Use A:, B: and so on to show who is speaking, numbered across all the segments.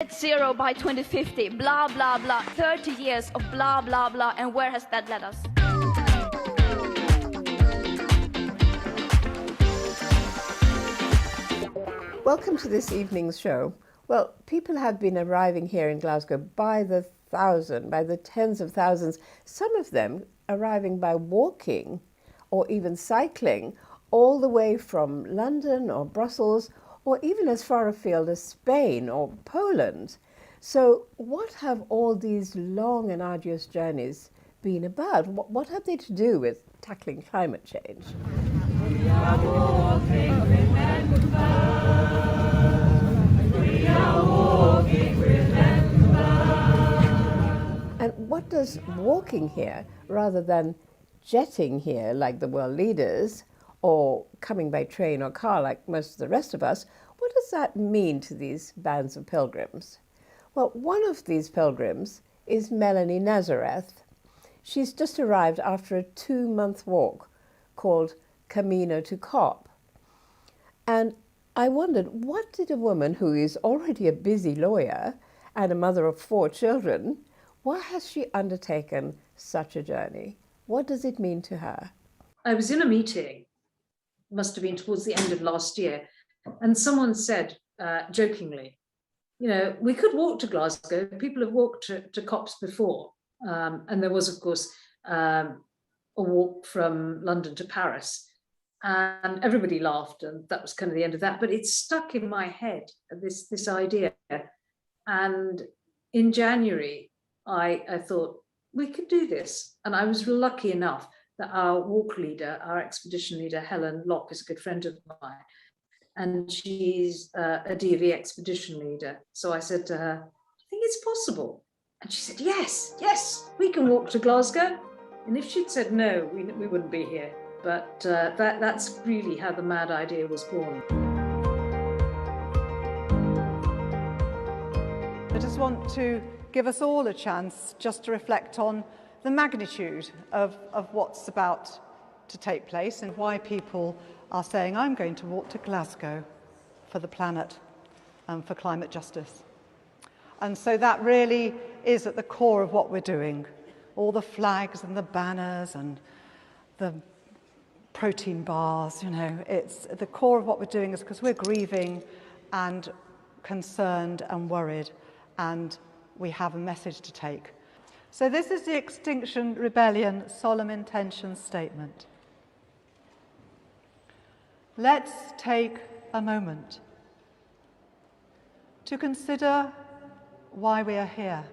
A: Net zero by 2050, blah, blah, blah. 30 years of blah, blah, blah. And where has that led us?
B: Welcome to this evening's show. Well, people have been arriving here in Glasgow by the thousand, by the tens of thousands, some of them arriving by walking or even cycling all the way from London or Brussels or even as far afield as Spain or Poland. So what have all these long and arduous journeys been about? What have they to do with tackling climate change?
C: We are walking, remember. We are walking, remember.
B: And what does walking here, rather than jetting here like the world leaders, or coming by train or car like most of the rest of us, what does that mean to these bands of pilgrims? Well, one of these pilgrims is Melanie Nazareth. She's just arrived after a 2-month walk called Camino to Cop. And I wondered, what did a woman who is already a busy lawyer and a mother of 4 children, why has she undertaken such a journey? What does it mean to her?
D: I was in a meeting, must have been towards the end of last year, and someone said jokingly, you know, we could walk to Glasgow. People have walked to COPs before. And there was, of course, a walk from London to Paris. And everybody laughed, and that was kind of the end of that. But it stuck in my head, this idea. And in January, I thought, we could do this. And I was lucky enough that our walk leader, our expedition leader, Helen Locke, is a good friend of mine. And she's a DV expedition leader. So I said to her, I think it's possible. And she said, yes, we can walk to Glasgow. And if she'd said no, we wouldn't be here. But that's really how the mad idea was born.
E: I just want to give us all a chance just to reflect on the magnitude of what's about to take place and why people are saying, I'm going to walk to Glasgow for the planet and for climate justice. And so that really is at the core of what we're doing. All the flags and the banners and the protein bars, you know, it's at the core of what we're doing is because we're grieving and concerned and worried, and we have a message to take. So this is the Extinction Rebellion Solemn Intention Statement. Let's take a moment to consider why we are here.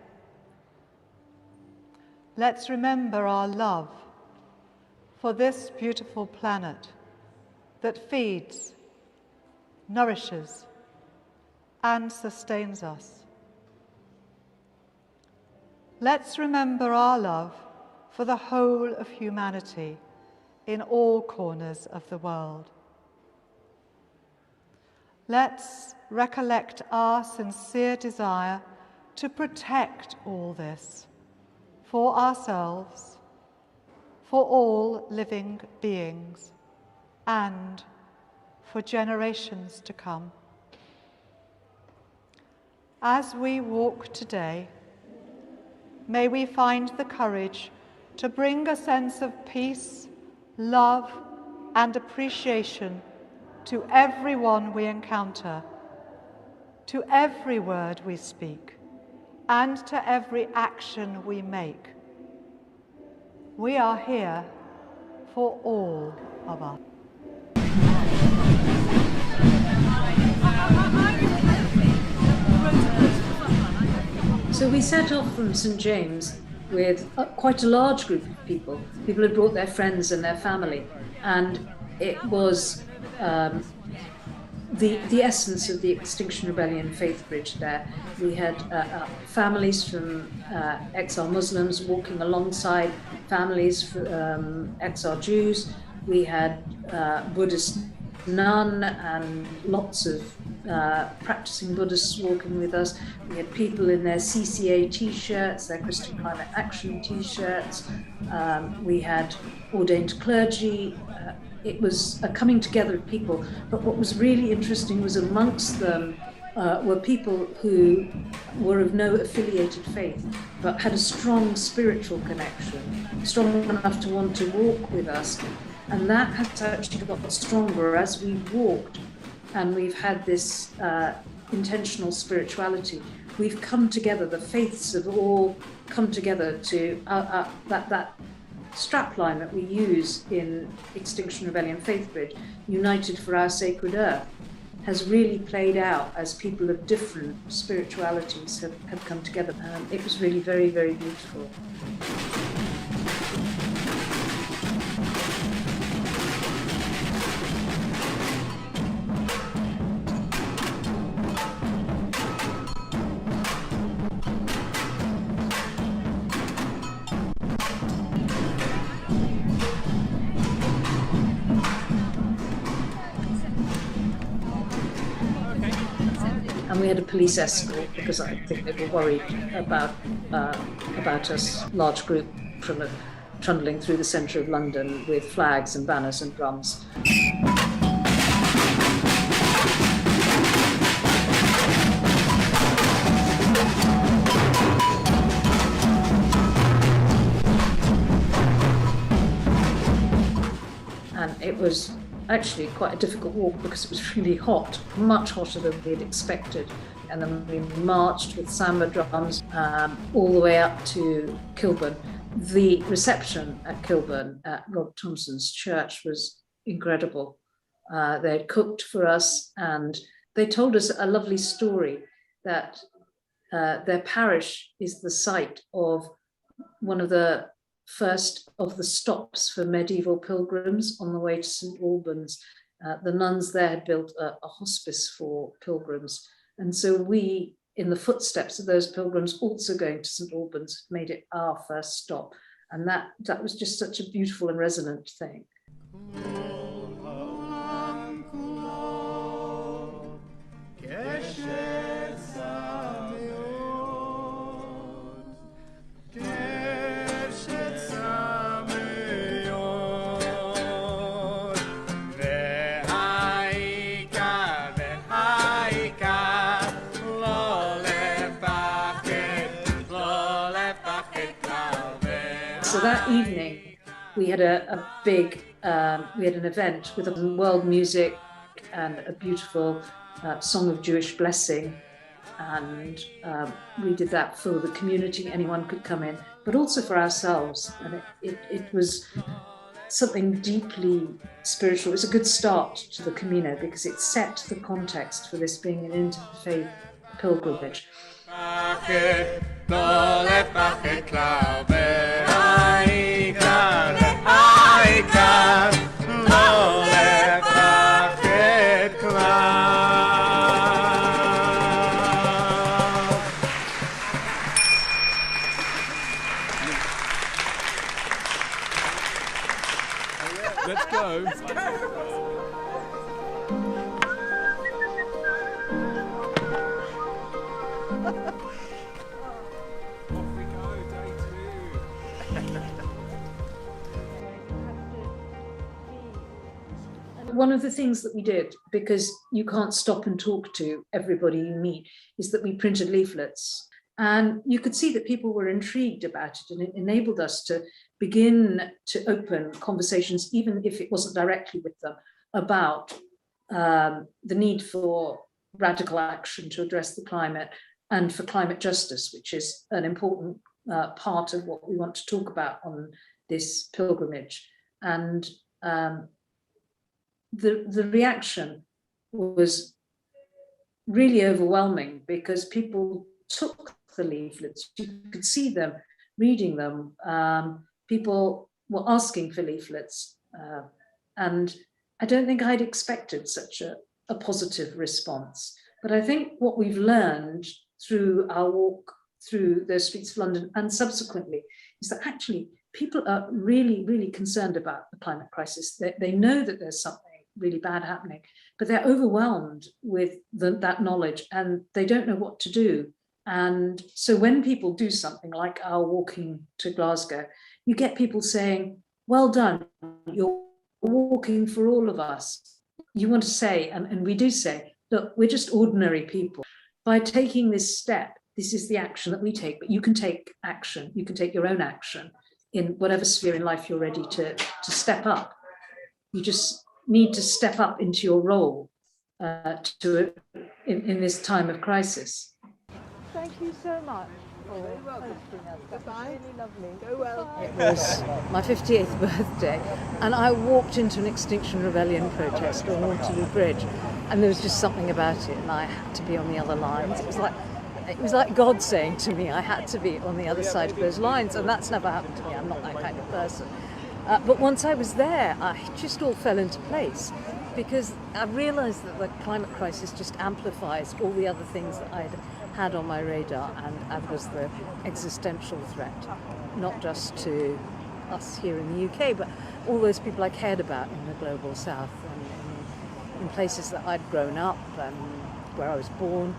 E: Let's remember our love for this beautiful planet that feeds, nourishes, and sustains us. Let's remember our love for the whole of humanity in all corners of the world. Let's recollect our sincere desire to protect all this for ourselves, for all living beings, and for generations to come. As we walk today, may we find the courage to bring a sense of peace, love, and appreciation to everyone we encounter, to every word we speak, and to every action we make. We are here for all of us.
D: So we set off from St. James with quite a large group of people. People had brought their friends and their family, and it was the essence of the Extinction Rebellion Faith Bridge there. We had families from exile Muslims walking alongside families from exile Jews. We had Buddhist nun and lots of practicing Buddhists walking with us. We had people in their CCA t-shirts, their Christian Climate Action t-shirts. We had ordained clergy. It was a coming together of people. But what was really interesting was amongst them were people who were of no affiliated faith, but had a strong spiritual connection, strong enough to want to walk with us. And that has actually got stronger as we've walked, and we've had this intentional spirituality. We've come together, the faiths have all come together to that strapline that we use in Extinction Rebellion Faith Bridge, United for Our Sacred Earth, has really played out as people of different spiritualities have come together. It was really very, very beautiful. And we had a police escort because I think they were worried about us, large group trundling through the centre of London with flags and banners and drums. And it was actually quite a difficult walk because it was really hot, much hotter than we had expected. And then we marched with samba drums all the way up to Kilburn. The reception at Kilburn at Rob Thompson's church was incredible. They had cooked for us and they told us a lovely story that their parish is the site of one of the first of the stops for medieval pilgrims on the way to St Albans. The nuns there had built a hospice for pilgrims. And so we, in the footsteps of those pilgrims also going to St Albans, made it our first stop. And that was just such a beautiful and resonant thing. So that evening, we had a big, we had an event with world music and a beautiful song of Jewish blessing. And we did that for the community, anyone could come in, but also for ourselves. And it was something deeply spiritual. It's a good start to the Camino because it set the context for this being an interfaith pilgrimage.
F: Let's go. Let's go. Off we go, day 2.
D: One of the things that we did, because you can't stop and talk to everybody you meet, is that we printed leaflets. And you could see that people were intrigued about it, and it enabled us to begin to open conversations, even if it wasn't directly with them, about the need for radical action to address the climate and for climate justice, which is an important part of what we want to talk about on this pilgrimage. And the reaction was really overwhelming because people took the leaflets. You could see them reading them. People were asking for leaflets. And I don't think I'd expected such a positive response. But I think what we've learned through our walk through the streets of London and subsequently is that actually people are really, really concerned about the climate crisis. They know that there's something really bad happening, but they're overwhelmed with that knowledge and they don't know what to do. And so when people do something like our walking to Glasgow, you get people saying, well done, you're walking for all of us. You want to say, and we do say, look, we're just ordinary people. by taking this step, this is the action that we take, but you can take action. You can take your own action in whatever sphere in life you're ready to step up. You just need to step up into your role in this time of crisis.
E: Thank you so much.
B: Goodbye. Really lovely. Go well.
E: It was my 58th birthday, and I walked into an Extinction Rebellion protest on Waterloo Bridge, and there was just something about it, and I had to be on the other lines. It was like God saying to me, I had to be on the other side of those lines, and that's never happened to me. I'm not that kind of person. But once I was there, I just all fell into place, because I realised that the climate crisis just amplifies all the other things that I'd had on my radar, and was the existential threat, not just to us here in the UK, but all those people I cared about in the global south, and in places that I'd grown up and where I was born.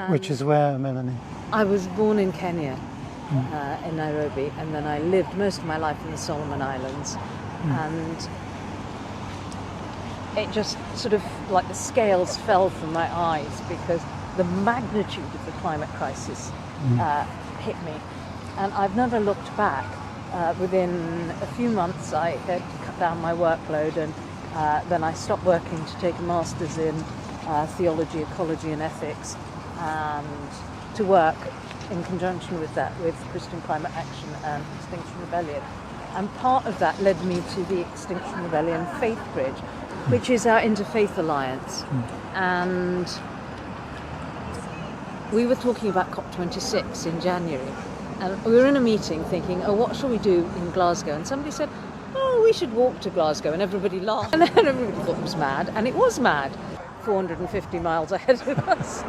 G: Which is where, Melanie?
E: I was born in Kenya, in Nairobi, and then I lived most of my life in the Solomon Islands, and it just sort of like the scales fell from my eyes, because the magnitude of the climate crisis hit me, and I've never looked back. Within a few months I had cut down my workload, and then I stopped working to take a master's in theology, ecology and ethics, and to work in conjunction with that with Christian Climate Action and Extinction Rebellion. And part of that led me to the Extinction Rebellion Faith Bridge, which is our interfaith alliance. And we were talking about COP26 in January, and we were in a meeting thinking, oh, what shall we do in Glasgow? And somebody said, oh, we should walk to Glasgow, and everybody laughed. And then everybody thought it was mad, and it was mad. 450 miles ahead of us.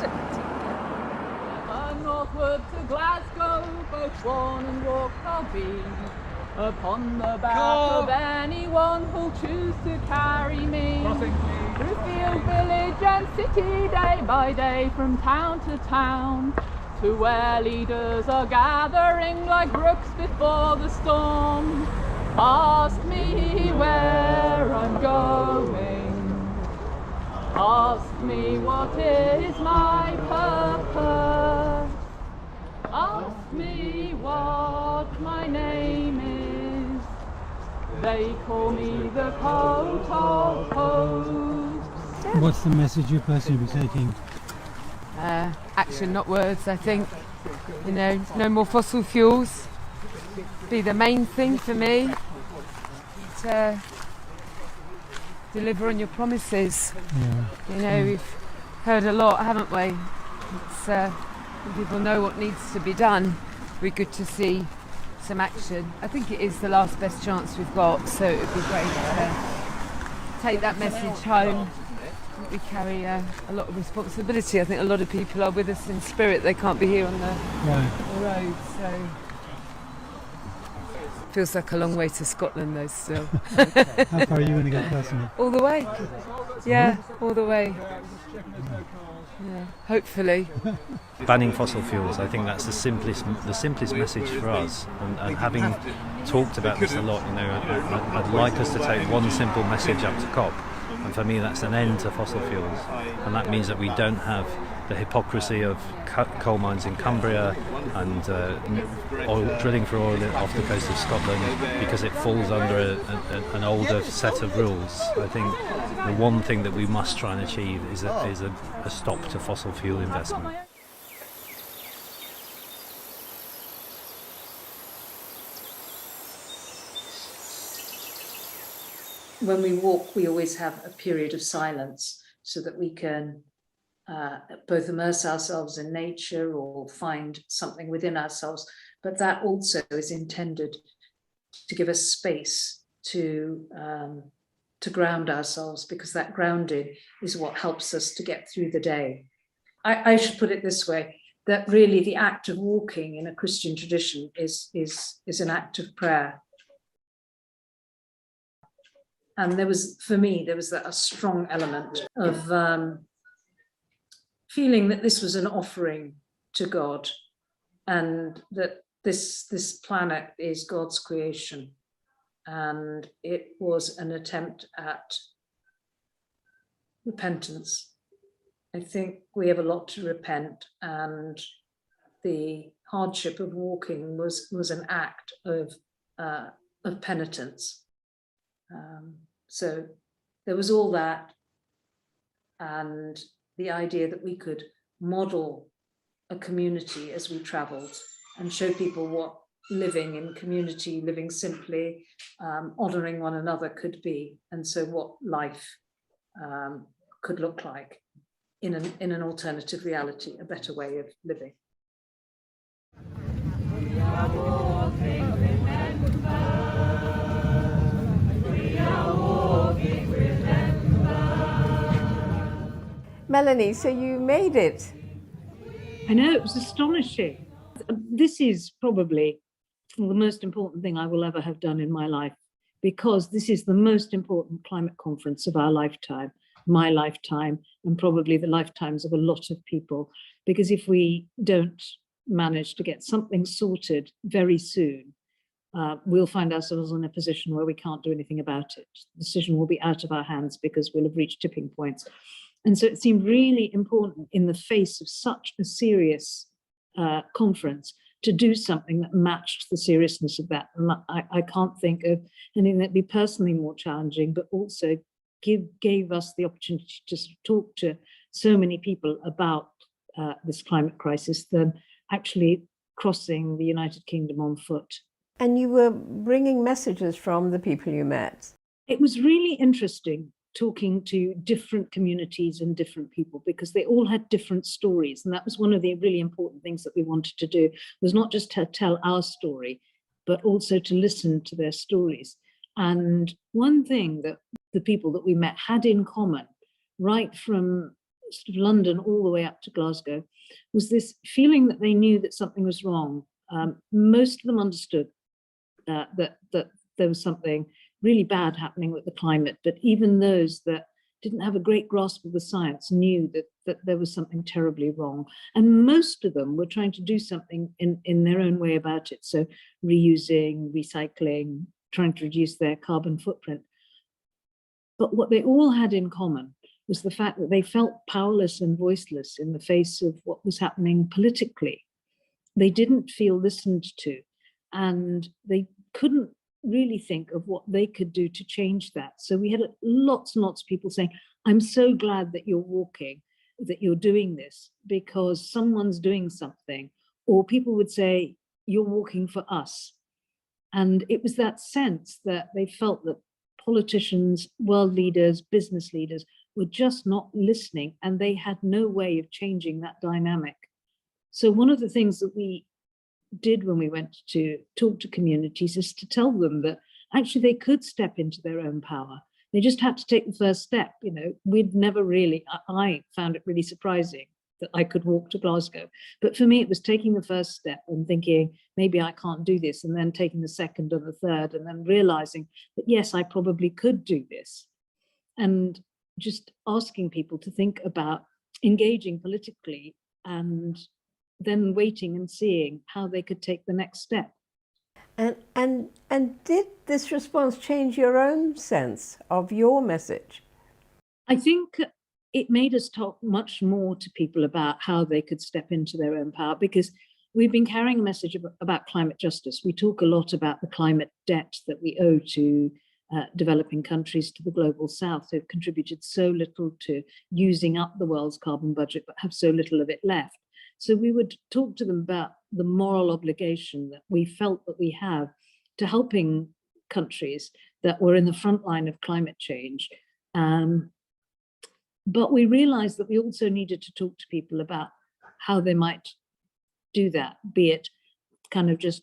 H: Northward to Glasgow, both one and walk I'll be, upon the back of anyone who'll choose to carry me. Through field, village and city, day by day, from town to town, to where leaders are gathering like brooks before the storm. Ask me where I'm going. Ask me what is my purpose. Ask me what my name is. They call me the coat of hopes.
G: What's the message you personally be taking?
H: Action, not words, I think. You know, no more fossil fuels. Be the main thing for me. To deliver on your promises.
G: Yeah.
H: You know, we've heard a lot, haven't we? It's people know what needs to be done. It'd be good to see some action. I think it is the last best chance we've got, so it would be great to take that message home. We carry a lot of responsibility. I think a lot of people are with us in spirit. They can't be here on the road, so feels like a long way to Scotland though still.
G: How far are you going to go personally?
H: All the way. Yeah, all the way. Yeah, hopefully.
I: Banning fossil fuels, I think that's the simplest message for us. And having talked about this a lot, you know, I'd like us to take one simple message up to COP. And for me, that's an end to fossil fuels. And that means that we don't have the hypocrisy of coal mines in Cumbria and drilling for oil off the coast of Scotland because it falls under an older set of rules. I think the one thing that we must try and achieve is a stop to fossil fuel investment.
D: When we walk, we always have a period of silence so that we can both immerse ourselves in nature or find something within ourselves. But that also is intended to give us space to ground ourselves, because that grounding is what helps us to get through the day. I should put it this way, that really the act of walking in a Christian tradition is an act of prayer. And for me, there was a strong element of feeling that this was an offering to God, and that this planet is God's creation. And it was an attempt at repentance I think we have a lot to repent, and the hardship of walking was an act of penitence. So there was all that, and the idea that we could model a community as we travelled and show people what living in community, living simply, honouring one another could be, and so what life could look like in an alternative reality, a better way of living.
C: We are walking, remember. We are walking, remember.
B: Melanie, so you made it.
J: I know, it was astonishing. This is probably the most important thing I will ever have done in my life, because this is the most important climate conference of our lifetime, my lifetime, and probably the lifetimes of a lot of people. Because if we don't manage to get something sorted very soon, we'll find ourselves in a position where we can't do anything about it. The decision will be out of our hands because we'll have reached tipping points. And so it seemed really important in the face of such a serious conference to do something that matched the seriousness of that. And I can't think of anything that'd be personally more challenging, but also gave us the opportunity to talk to so many people about this climate crisis than actually crossing the United Kingdom on foot.
B: And you were bringing messages from the people you met.
J: It was really interesting talking to different communities and different people, because they all had different stories. And that was one of the really important things that we wanted to do, was not just to tell our story, but also to listen to their stories. And one thing that the people that we met had in common, right from sort of London all the way up to Glasgow, was this feeling that they knew that something was wrong. Most of them understood that there was something really bad happening with the climate, but even those that didn't have a great grasp of the science knew that there was something terribly wrong. And most of them were trying to do something in their own way about it. So reusing, recycling, trying to reduce their carbon footprint. But what they all had in common was the fact that they felt powerless and voiceless in the face of what was happening politically. They didn't feel listened to, and they couldn't really think of what they could do to change that. So we had lots and lots of people saying, I'm so glad that you're walking, that you're doing this because someone's doing something. Or people would say, you're walking for us. And it was that sense that they felt that politicians, world leaders, business leaders were just not listening, and they had no way of changing that dynamic. So one of the things that we did when we went to talk to communities is to tell them that actually they could step into their own power. They just had to take the first step. You know, we'd never really, I found it really surprising that I could walk to Glasgow. But for me, it was taking the first step and thinking, maybe I can't do this, and then taking the second or the third, and then realizing that, yes, I probably could do this. And just asking people to think about engaging politically and then waiting and seeing how they could take the next step.
B: And did this response change your own sense of your message?
J: I think it made us talk much more to people about how they could step into their own power, because we've been carrying a message about climate justice. We talk a lot about the climate debt that we owe to developing countries, to the global south, who've contributed so little to using up the world's carbon budget, but have so little of it left. So we would talk to them about the moral obligation that we felt that we have to helping countries that were in the front line of climate change. But we realized that we also needed to talk to people about how they might do that, be it kind of just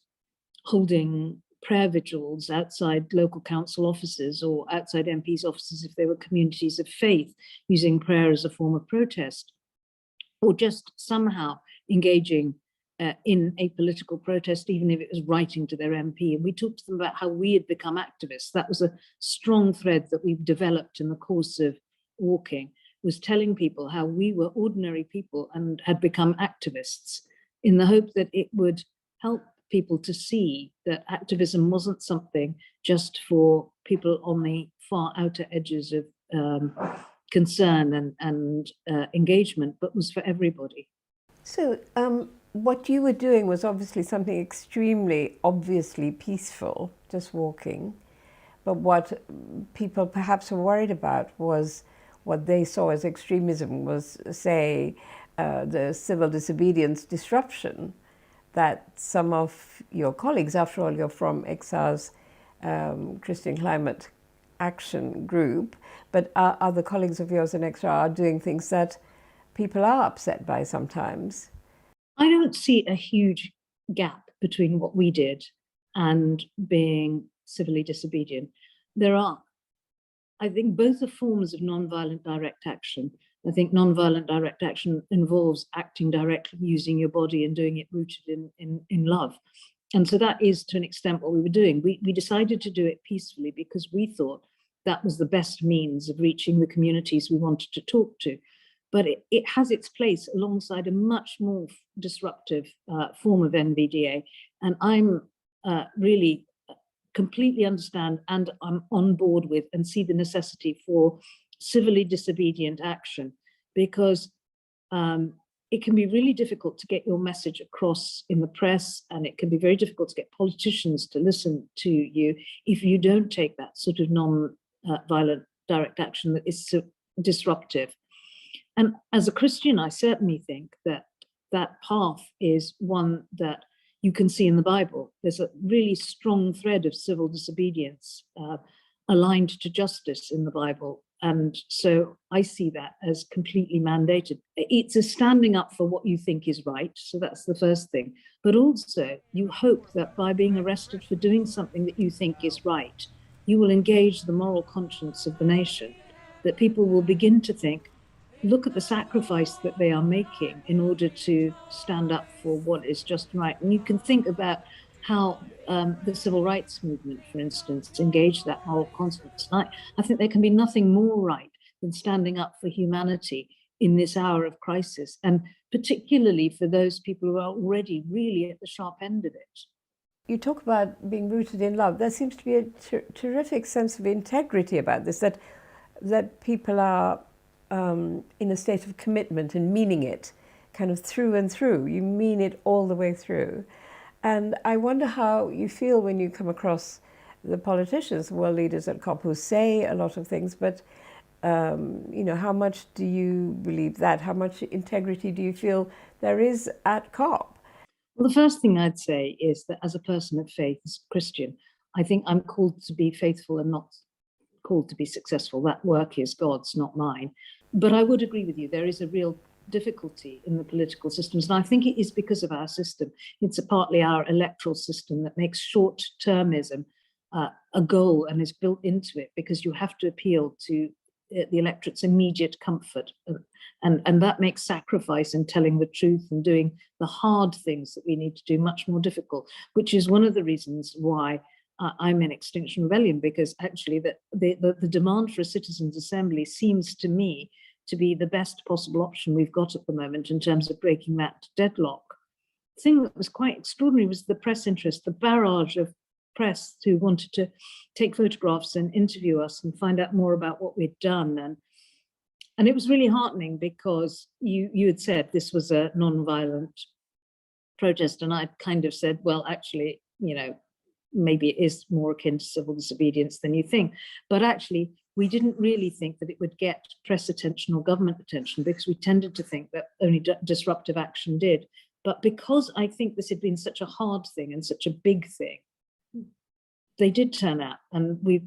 J: holding prayer vigils outside local council offices or outside MPs' offices if they were communities of faith, using prayer as a form of protest, or just somehow engaging in a political protest, even if it was writing to their MP. And we talked to them about how we had become activists. That was a strong thread that we've developed in the course of walking, was telling people how we were ordinary people and had become activists, in the hope that it would help people to see that activism wasn't something just for people on the far outer edges of concern and engagement, but was for everybody.
B: So what you were doing was obviously something extremely obviously peaceful, just walking. But what people perhaps were worried about was what they saw as extremism was, say, the civil disobedience disruption that some of your colleagues, after all, you're from XR's Christian Climate Action Group, but other colleagues of yours in XR are doing things that people are upset by sometimes.
J: I don't see a huge gap between what we did and being civilly disobedient. There are, I think, both are forms of non-violent direct action. I think non-violent direct action involves acting directly, using your body and doing it rooted in love. And so that is, to an extent, what we were doing. We decided to do it peacefully because we thought that was the best means of reaching the communities we wanted to talk to. But it has its place alongside a much more disruptive form of NVDA. And I'm really completely understand and I'm on board with and see the necessity for civilly disobedient action, because it can be really difficult to get your message across in the press, and it can be very difficult to get politicians to listen to you if you don't take that sort of non-violent direct action that is so disruptive. And as a Christian, I certainly think that that path is one that you can see in the Bible. There's a really strong thread of civil disobedience aligned to justice in the Bible. And so I see that as completely mandated. It's a standing up for what you think is right. So that's the first thing. But also you hope that by being arrested for doing something that you think is right, you will engage the moral conscience of the nation, that people will begin to think, look at the sacrifice that they are making in order to stand up for what is just right. And you can think about how the civil rights movement, for instance, engaged that moral conscience. And I think there can be nothing more right than standing up for humanity in this hour of crisis, and particularly for those people who are already really at the sharp end of it.
B: You talk about being rooted in love. There seems to be a terrific sense of integrity about this, that people are in a state of commitment and meaning it kind of through and through. You mean it all the way through. And I wonder how you feel when you come across the politicians, world leaders at COP, who say a lot of things, but you know, how much do you believe that? How much integrity do you feel there is at COP?
J: Well, the first thing I'd say is that as a person of faith, as a Christian, I think I'm called to be faithful and not called to be successful. That work is God's, not mine. But I would agree with you, there is a real difficulty in the political systems. And I think it is because of our system. It's partly our electoral system that makes short-termism a goal and is built into it, because you have to appeal to the electorate's immediate comfort. And that makes sacrifice and telling the truth and doing the hard things that we need to do much more difficult, which is one of the reasons why I'm in Extinction Rebellion, because actually the demand for a citizens' assembly seems to me to be the best possible option we've got at the moment in terms of breaking that deadlock. The thing that was quite extraordinary was the press interest, the barrage of press who wanted to take photographs and interview us and find out more about what we'd done. And it was really heartening, because you had said this was a non-violent protest, and I'd kind of said, well, actually, you know, maybe it is more akin to civil disobedience than you think. But actually, we didn't really think that it would get press attention or government attention, because we tended to think that only disruptive action did. But because I think this had been such a hard thing and such a big thing, they did turn out, and we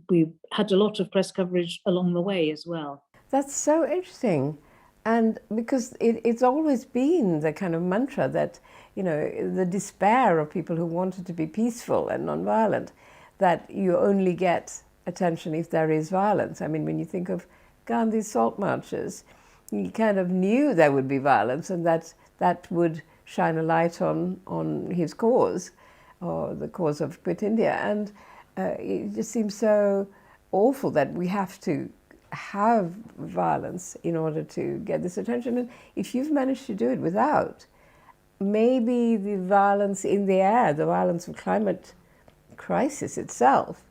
J: had a lot of press coverage along the way as well.
B: That's so interesting. And because it's always been the kind of mantra that, you know, the despair of people who wanted to be peaceful and non-violent, that you only get attention if there is violence. I mean, when you think of Gandhi's salt marches, he kind of knew there would be violence, and that would shine a light on his cause, or the cause of Quit India. And it just seems so awful that we have to have violence in order to get this attention. And if you've managed to do it without, maybe the violence in the air, the violence of climate crisis itself.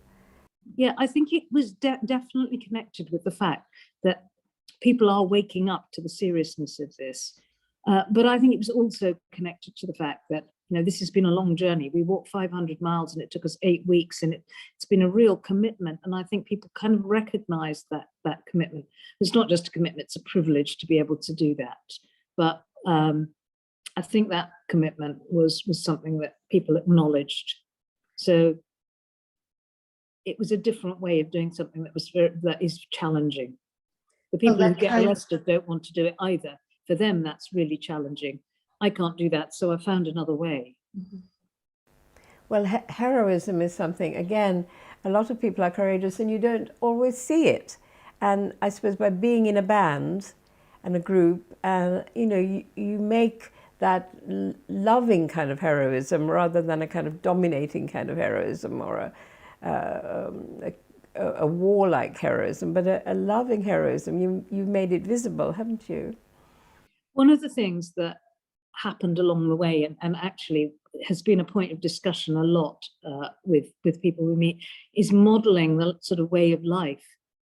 J: Yeah, I think it was definitely connected with the fact that people are waking up to the seriousness of this. But I think it was also connected to the fact that, this has been a long journey. We walked 500 miles and it took us 8 weeks, and it's been a real commitment. And I think people kind of recognize that commitment. It's not just a commitment, it's a privilege to be able to do that. But I think that commitment was something that people acknowledged. So it was a different way of doing something that is challenging. The people who get arrested don't want to do it either. For them, that's really challenging. I can't do that, so I found another way.
B: Mm-hmm. Well, heroism is something, again, a lot of people are courageous and you don't always see it. And I suppose by being in a band and a group, you make that loving kind of heroism rather than a kind of dominating kind of heroism or a warlike heroism, but a loving heroism. You've made it visible, haven't you?
J: One of the things that happened along the way, and actually has been a point of discussion a lot with people we meet, is modeling the sort of way of life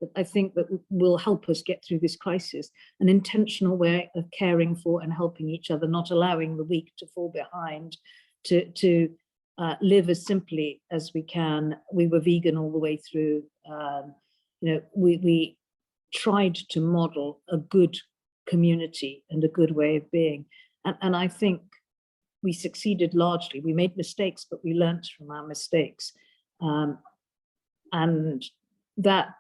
J: that I think that will help us get through this crisis. An intentional way of caring for and helping each other, not allowing the weak to fall behind, to live as simply as we can. We were vegan all the way through. We tried to model a good community and a good way of being. And I think we succeeded largely. We made mistakes, but we learned from our mistakes. And that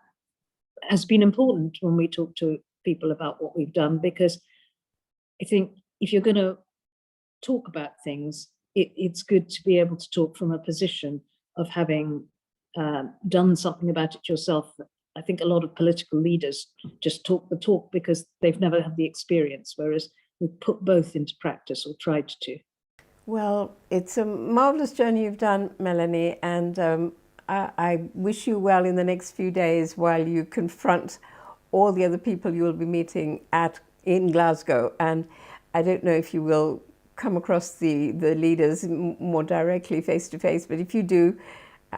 J: has been important when we talk to people about what we've done, because I think if you're going to talk about things, it's good to be able to talk from a position of having done something about it yourself. I think a lot of political leaders just talk the talk because they've never had the experience, whereas we've put both into practice, or tried to.
B: Well, it's a marvelous journey you've done, Melanie, and I wish you well in the next few days while you confront all the other people you will be meeting in Glasgow. And I don't know if you will come across the leaders more directly face to face, but if you do,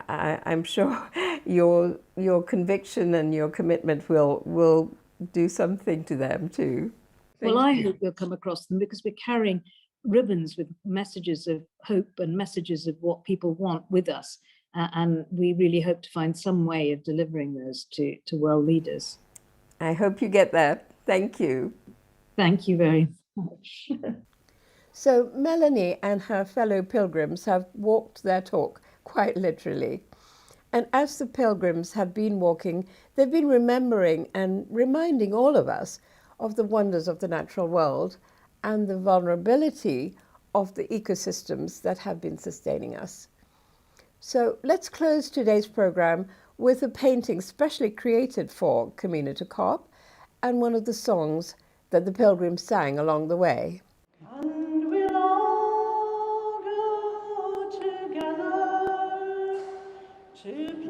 B: I'm sure your conviction and your commitment will do something to them too.
J: Well, I hope you'll come across them, because we're carrying ribbons with messages of hope and messages of what people want with us. And we really hope to find some way of delivering those to world leaders.
B: I hope you get there. Thank you.
J: Thank you very much.
B: So Melanie and her fellow pilgrims have walked their talk, quite literally. And as the pilgrims have been walking, they've been remembering and reminding all of us of the wonders of the natural world and the vulnerability of the ecosystems that have been sustaining us. So let's close today's program with a painting specially created for Community COP and one of the songs that the pilgrims sang along the way.
C: And we'll all go together to